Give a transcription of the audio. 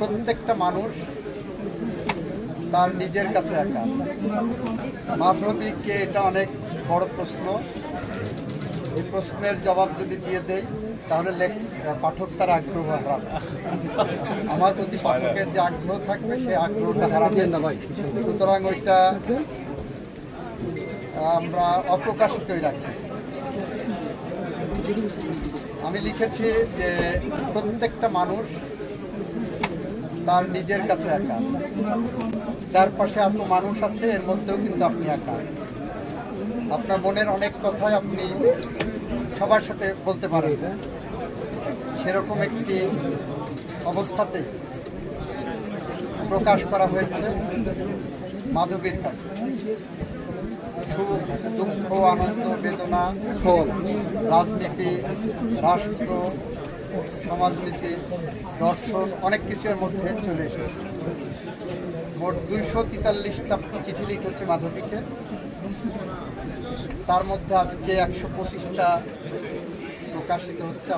প্রত্যেকটা মানুষ তার নিজের কাছে একা। মাধবীকে এটা অনেক বড় প্রশ্ন। এই প্রশ্নের জবাব যদি দিয়ে দেই তাহলে পাঠক তার আগ্রহ হারাবে। আমার প্রতি পাঠকের যে আগ্রহ থাকবে সেই আগ্রহটা হারাবে। সুতরাং ওইটা আমরা অপ্রকাশিতই রাখি। আমি লিখেছি যে প্রত্যেকটা মানুষ তার নিজের কাছে একা। চারপাশে এত মানুষ আছে, এর মধ্যেও কিন্তু আপনি একা। আপনার মনের অনেক কথাই আপনি সবার সাথে বলতে পারেন, সেরকম একটি অবস্থাতে প্রকাশ করা হয়েছে মাধবীর কাছে। সুখ, দুঃখ, আনন্দ, বেদনা, রাজনীতি, রাষ্ট্র, সমাজনীতি, দর্শন, অনেক কিছুর মধ্যে চলে এসেছে। মোট 243টা চিঠি লিখেছে মাধবীকে। তার মধ্যে আজকে 125টা প্রকাশিত হচ্ছে।